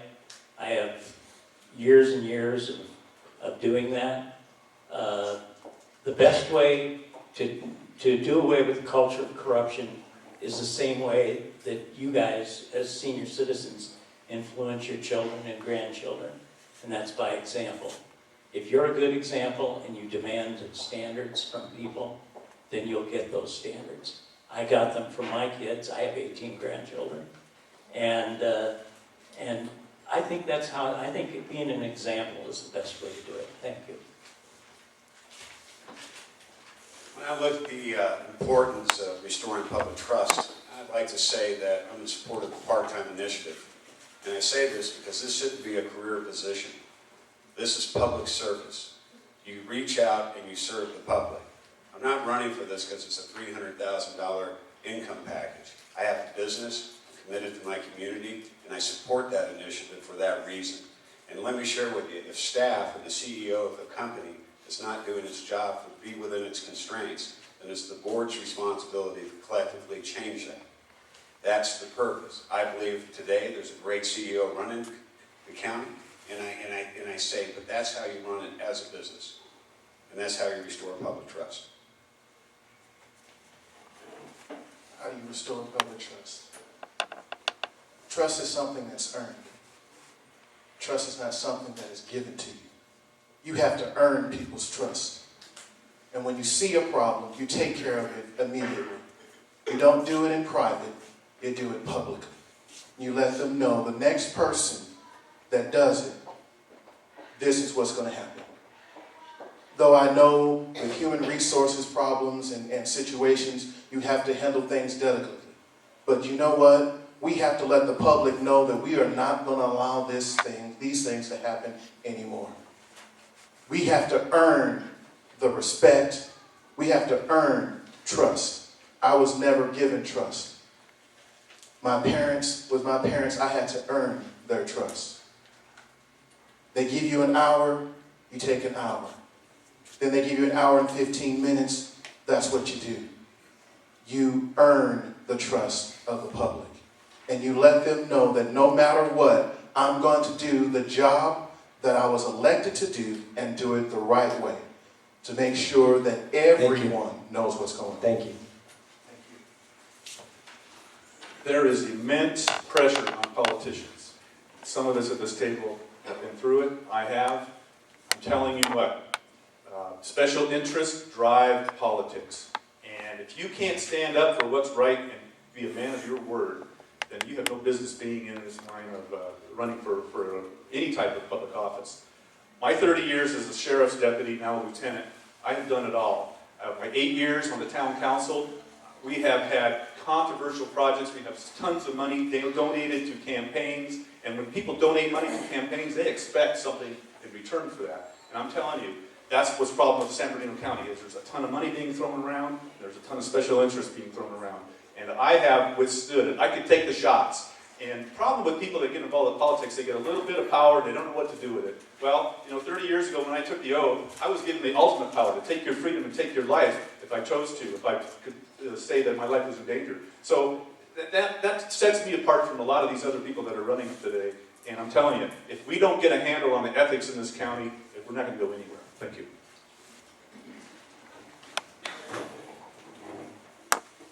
I have years and years of doing that. The best way to do away with the culture of corruption is the same way that you guys, as senior citizens, influence your children and grandchildren, and that's by example. If you're a good example and you demand standards from people, then you'll get those standards. I got them from my kids. I have 18 grandchildren, and I think that's how. I think being an example is the best way to do it. Thank you. When I look at the importance of restoring public trust, I'd like to say that I'm in support of the part-time initiative. And I say this because this shouldn't be a career position. This is public service. You reach out and you serve the public. I'm not running for this because it's a $300,000 income package. I have a business, I'm committed to my community, and I support that initiative for that reason. And let me share with you, if staff and the CEO of the company is not doing its job to be within its constraints, then it's the board's responsibility to collectively change that. That's the purpose. I believe today there's a great CEO running the county, and I say, but that's how you run it as a business, and that's how you restore public trust. How do you restore public trust? Trust is something that's earned. Trust is not something that is given to you. You have to earn people's trust. And when you see a problem, you take care of it immediately. You don't do it in private, you do it publicly. You let them know the next person that does it, this is what's going to happen. Though I know with human resources problems and situations, you have to handle things delicately. But you know what? We have to let the public know that we are not going to allow these things to happen anymore. We have to earn the respect. We have to earn trust. I was never given trust. With my parents, I had to earn their trust. They give you an hour, you take an hour. Then they give you an hour and 15 minutes, that's what you do. You earn the trust of the public. And you let them know that no matter what, I'm going to do the job that I was elected to do and do it the right way to make sure that everyone knows what's going on. Thank you. There is immense pressure on politicians. Some of us at this table have been through it. I have. I'm telling you what, special interests drive politics. And if you can't stand up for what's right and be a man of your word, then you have no business being in this line of running for any type of public office. My 30 years as a sheriff's deputy, now a lieutenant, I have done it all. My 8 years on the town council, We have had controversial projects. We have tons of money donated to campaigns. And when people donate money to campaigns, they expect something in return for that. And I'm telling you, that's what's the problem with San Bernardino County is there's a ton of money being thrown around. There's a ton of special interests being thrown around. And I have withstood it. I could take the shots. And the problem with people that get involved in politics, they get a little bit of power, they don't know what to do with it. Well, 30 years ago when I took the oath, I was given the ultimate power to take your freedom and take your life if I chose to, if I could say that my life was in danger. So that sets me apart from a lot of these other people that are running today. And I'm telling you, if we don't get a handle on the ethics in this county, we're not going to go anywhere. Thank you.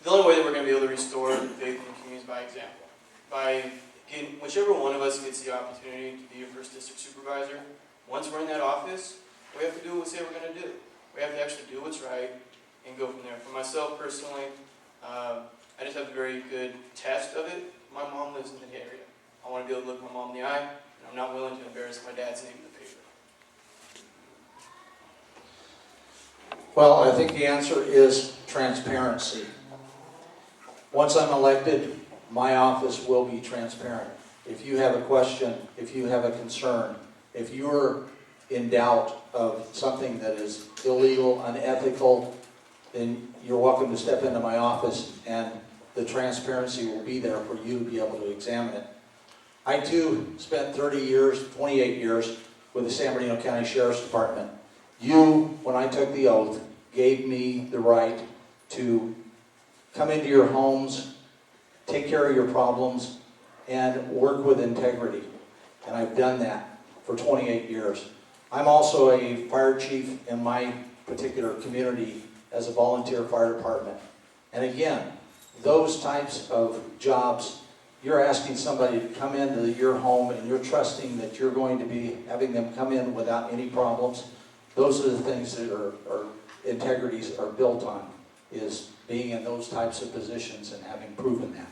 The only way that we're going to be able to restore faith in the community is by example. By getting, whichever one of us gets the opportunity to be your first district supervisor, once we're in that office, we have to do what we say we're going to do. We have to actually do what's right and go from there. For myself personally, I just have a very good test of it. My mom lives in the area. I want to be able to look my mom in the eye, and I'm not willing to embarrass my dad's name in the paper. Well, I think the answer is transparency. Once I'm elected, my office will be transparent. If you have a question, if you have a concern, if you're in doubt of something that is illegal, unethical, then you're welcome to step into my office and the transparency will be there for you to be able to examine it. I too spent 30 years, 28 years with the San Bernardino County Sheriff's Department. You, when I took the oath, gave me the right to come into your homes, take care of your problems, and work with integrity. And I've done that for 28 years. I'm also a fire chief in my particular community as a volunteer fire department. And again, those types of jobs, you're asking somebody to come into your home and you're trusting that you're going to be having them come in without any problems. Those are the things that are integrities are built on, is being in those types of positions and having proven that.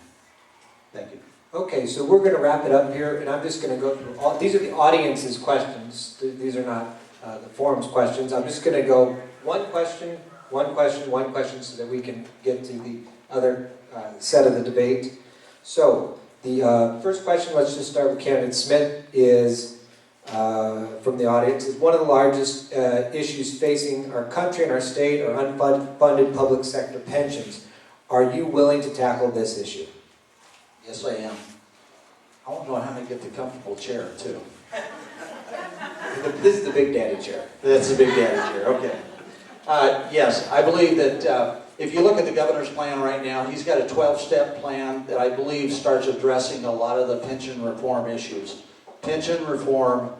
Thank you. Okay, so we're going to wrap it up here, and I'm just going to go through all, these are the audience's questions. These are not the forum's questions. I'm just going to go one question, so that we can get to the other set of the debate. So, the first question, let's just start with candidate Smith, is from the audience. Is one of the largest issues facing our country and our state are unfunded public sector pensions. Are you willing to tackle this issue? Yes, I am. I want to know how to get the comfortable chair, too. This is the Big Daddy chair. That's the Big Daddy chair, okay. Yes, I believe that if you look at the governor's plan right now, he's got a 12-step plan that I believe starts addressing a lot of the pension reform issues. Pension reform,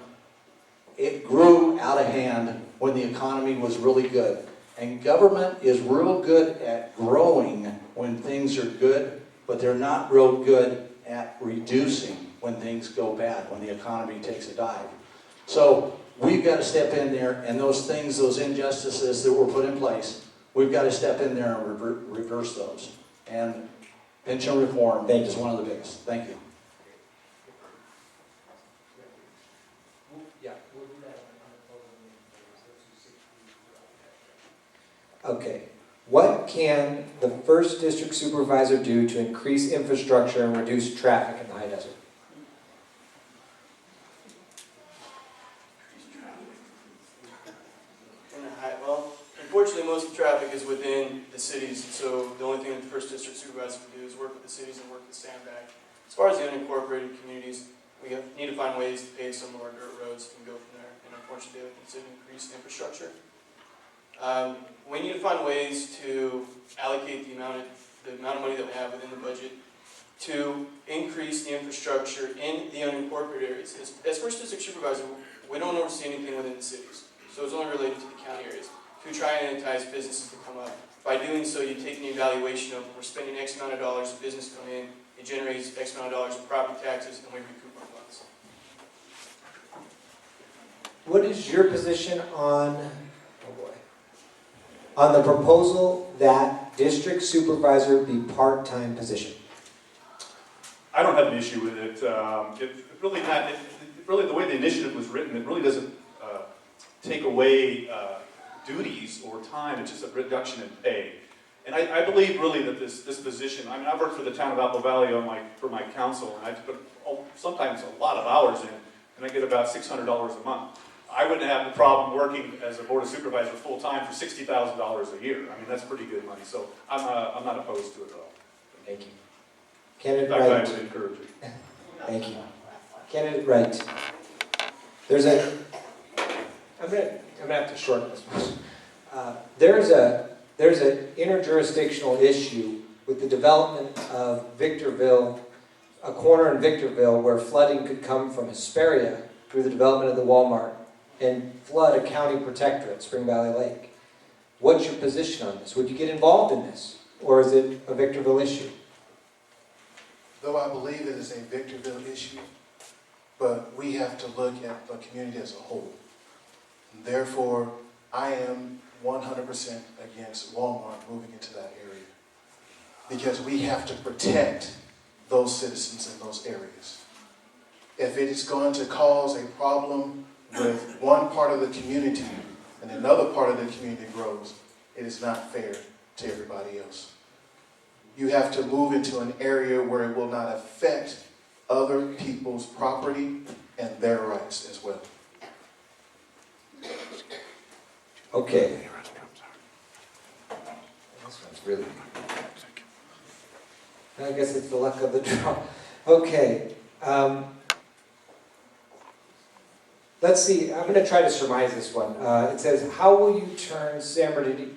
it grew out of hand when the economy was really good. And government is real good at growing when things are good, but they're not real good at reducing when things go bad, when the economy takes a dive. So we've got to step in there, and those things, those injustices that were put in place, we've got to step in there and reverse those. And pension reform is one of the biggest. Thank you. Okay. What can the first district supervisor do to increase infrastructure and reduce traffic in the high desert? Well, unfortunately, most of the traffic is within the cities, so the only thing that the first district supervisor can do is work with the cities and work with Sandbag. As far as the unincorporated communities, we need to find ways to pave some of our dirt roads and go from there. And unfortunately, they consider increased infrastructure. We need to find ways to allocate the amount of money that we have within the budget to increase the infrastructure in the unincorporated areas. As first district supervisor, we don't oversee anything within the cities, so it's only related to the county areas. To try and entice businesses to come up. By doing so, you take an evaluation of we're spending X amount of dollars, the business come in, it generates X amount of dollars in property taxes, and we recoup our funds. What is your position on, on the proposal that district supervisor be part-time position? I don't have an issue with it. Really, the way the initiative was written, it really doesn't take away duties or time. It's just a reduction in pay. And I believe really that this position, I mean, I've worked for the town of Apple Valley for my council, and I put sometimes a lot of hours in, and I get about $600 a month. I wouldn't have the problem working as a board of supervisor full-time for $60,000 a year. I mean, that's pretty good money, so I'm not opposed to it at all. Thank you. In Candidate fact, I Wright. would encourage it. Thank you. Candidate Wright. There's a, I'm gonna have to shorten this one. There's an interjurisdictional issue with the development of Victorville, a corner in Victorville where flooding could come from Hesperia through the development of the Walmart and flood a county protectorate, Spring Valley Lake. What's your position on this? Would you get involved in this, or is it a Victorville issue? Though I believe it is a Victorville issue, but we have to look at the community as a whole. And therefore, I am 100% against Walmart moving into that area, because we have to protect those citizens in those areas. If it is going to cause a problem with one part of the community and another part of the community grows, it is not fair to everybody else. You have to move into an area where it will not affect other people's property and their rights as well. Okay. This one's really... I guess it's the luck of the draw. Okay. Let's see. I'm going to try to surmise this one. It says, how will you turn San Bernardino...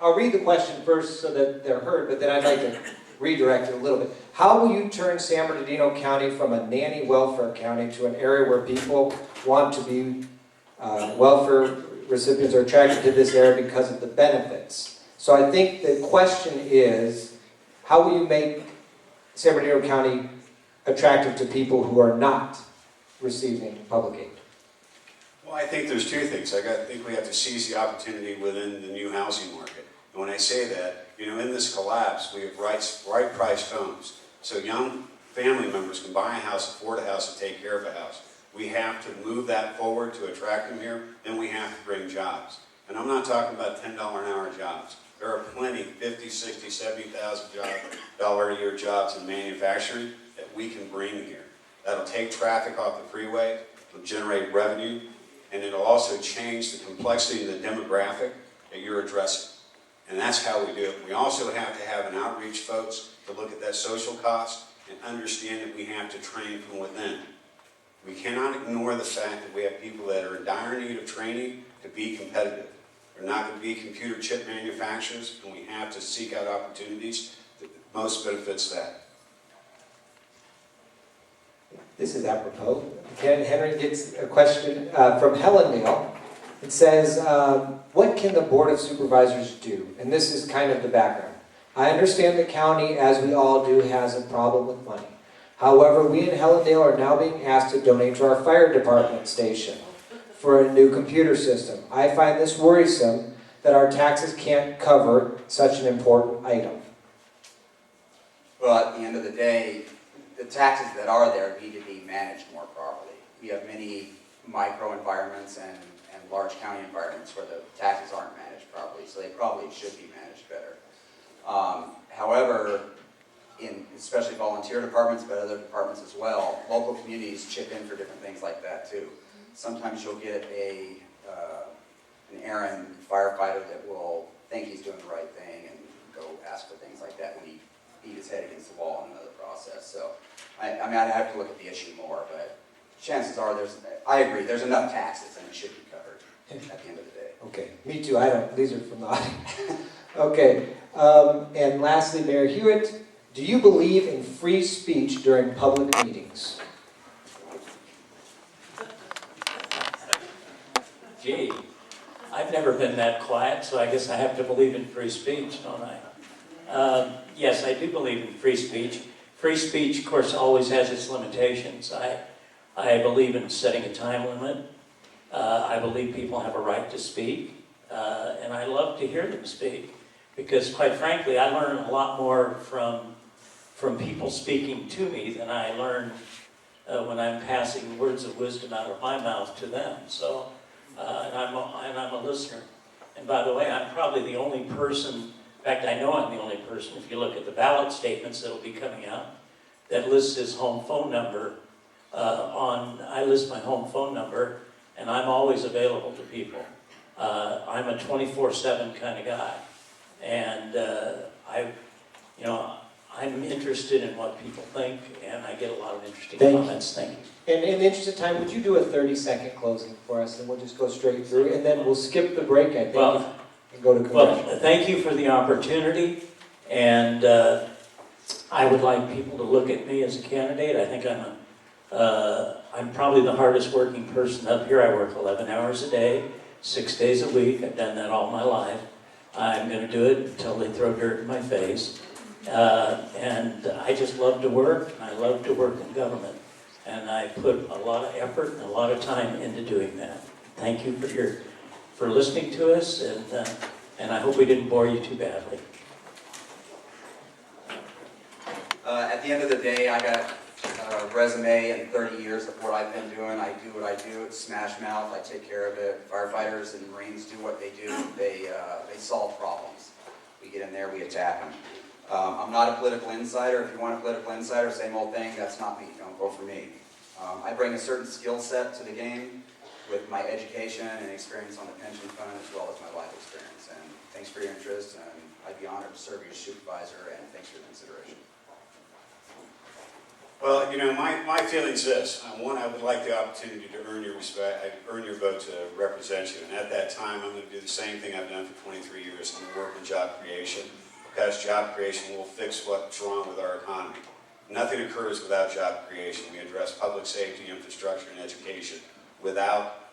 I'll read the question first so that they're heard, but then I'd like to redirect it a little bit. How will you turn San Bernardino County from a nanny welfare county to an area where people want to be welfare recipients are attracted to this area because of the benefits? So I think the question is, how will you make San Bernardino County attractive to people who are not receiving public aid? Well, I think there's two things. I think we have to seize the opportunity within the new housing market. And when I say that, you know, in this collapse, we have right-priced homes. So young family members can buy a house, afford a house, and take care of a house. We have to move that forward to attract them here, and we have to bring jobs. And I'm not talking about $10 an hour jobs. There are plenty, $50,000, $60,000, $70,000 a year jobs in manufacturing that we can bring here. That'll take traffic off the freeway, it'll generate revenue, and it'll also change the complexity and the demographic that you're addressing. And that's how we do it. We also have to have an outreach, folks, to look at that social cost and understand that we have to train from within. We cannot ignore the fact that we have people that are in dire need of training to be competitive. They're not going to be computer chip manufacturers, and we have to seek out opportunities that most benefits that. This is apropos. Ken Henry gets a question from Helendale. It says, what can the Board of Supervisors do? And this is kind of the background. I understand the county, as we all do, has a problem with money. However, we in Helendale are now being asked to donate to our fire department station for a new computer system. I find this worrisome that our taxes can't cover such an important item. Well, at the end of the day, the taxes that are there need to be managed more properly. We have many micro environments and large county environments where the taxes aren't managed properly, so they probably should be managed better. However, in especially volunteer departments, but other departments as well, local communities chip in for different things like that too. Sometimes you'll get an errand firefighter that will think he's doing the right thing and go ask for things like that when he beat his head against the wall in another process. So, I mean, I'd have to look at the issue more, but chances are I agree, there's enough taxes and it should be covered at the end of the day. Okay, me too. I don't. These are from the audience. Okay, and lastly, Mayor Hewitt, do you believe in free speech during public meetings? Gee, I've never been that quiet, so I guess I have to believe in free speech, don't I? Yes, I do believe in free speech. Free speech, of course, always has its limitations. I believe in setting a time limit. I believe people have a right to speak, and I love to hear them speak, because quite frankly, I learn a lot more from people speaking to me than I learn when I'm passing words of wisdom out of my mouth to them. So, and I'm a listener. And by the way, I'm probably the only person fact, I know I'm the only person, if you look at the ballot statements that'll be coming out, that lists his home phone number I list my home phone number, and I'm always available to people. I'm a 24/7 kind of guy, and I'm interested in what people think, and I get a lot of interesting comments. Thank you. And in the interest of time, would you do a 30-second closing for us, and we'll just go straight through, and then we'll skip the break, I think, and go to congressional. Well, thank you for the opportunity, and I would like people to look at me as a candidate. I think I'm probably the hardest working person up here. I work 11 hours a day, 6 days a week. I've done that all my life. I'm going to do it until they throw dirt in my face. And I just love to work, and I love to work in government. And I put a lot of effort and a lot of time into doing that. Thank you for listening to us, and I hope we didn't bore you too badly. At the end of the day, I got a resume and 30 years of what I've been doing. I do what I do. It's smash mouth. I take care of it. Firefighters and Marines do what they do. They solve problems. We get in there, we attack them. I'm not a political insider. If you want a political insider, same old thing, that's not me. Don't vote for me. I bring a certain skill set to the game with my education and experience on the pension fund as well as my life experience. And thanks for your interest, and I'd be honored to serve you as supervisor, and thanks for your consideration. Well, my feeling's this. One, I would like the opportunity to earn your respect, earn your vote to represent you. And at that time, I'm going to do the same thing I've done for 23 years. I'm going to work in job creation, because job creation will fix what's wrong with our economy. Nothing occurs without job creation. We address public safety, infrastructure, and education. Without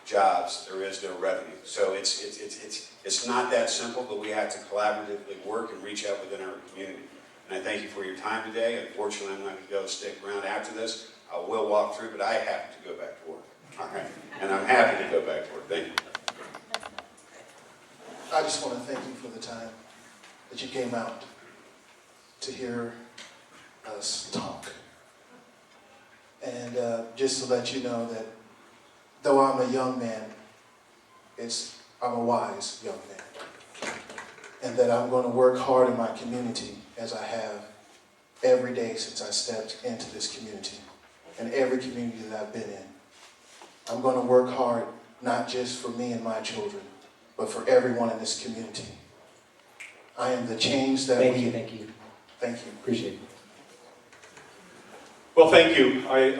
jobs, there is no revenue. So it's not that simple, but we have to collaboratively work and reach out within our community. And I thank you for your time today. Unfortunately, I'm not going to go stick around after this. I will walk through, but I have to go back to work. All right? And I'm happy to go back to work. Thank you. I just want to thank you for the time that you came out to hear us talk. And just to let you know that though I'm a young man, I'm a wise young man. And that I'm going to work hard in my community as I have every day since I stepped into this community and every community that I've been in. I'm going to work hard not just for me and my children, but for everyone in this community. I am the change that Thank you. Thank you. Appreciate it. Well, thank you. I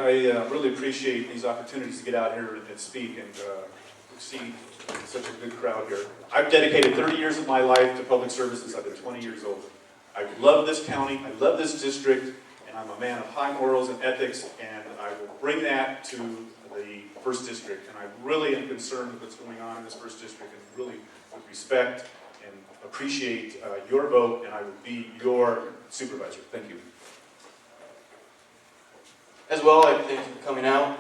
really appreciate these opportunities to get out here and speak and see such a good crowd here. I've dedicated 30 years of my life to public services. I've been 20 years old. I love this county, I love this district, and I'm a man of high morals and ethics, and I will bring that to the 1st District. And I really am concerned with what's going on in this 1st District, and really would respect and appreciate your vote, and I will be your supervisor. Thank you. As well, I thank you for coming out.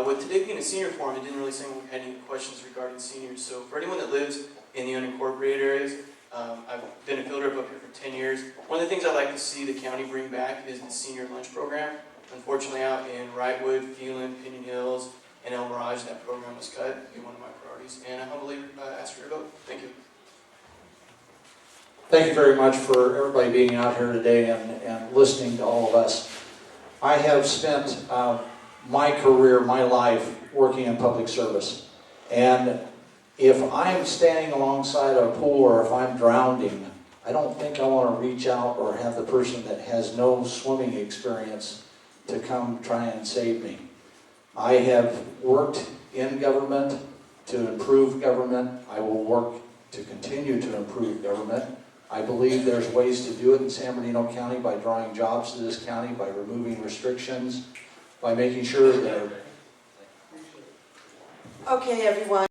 With today being a senior forum, it didn't really say we had any questions regarding seniors. So for anyone that lives in the unincorporated areas, I've been a field rep up here for 10 years. One of the things I'd like to see the county bring back is the senior lunch program. Unfortunately, out in Wrightwood, Phelan, Pinion Hills, and El Mirage, that program was cut. It'll be one of my priorities. And I humbly ask for your vote. Thank you. Thank you very much for everybody being out here today and listening to all of us. I have spent my career, my life, working in public service. And if I'm standing alongside a pool or if I'm drowning, I don't think I want to reach out or have the person that has no swimming experience to come try and save me. I have worked in government to improve government. I will work to continue to improve government. I believe there's ways to do it in San Bernardino County by drawing jobs to this county, by removing restrictions, by making sure that... Okay, everyone.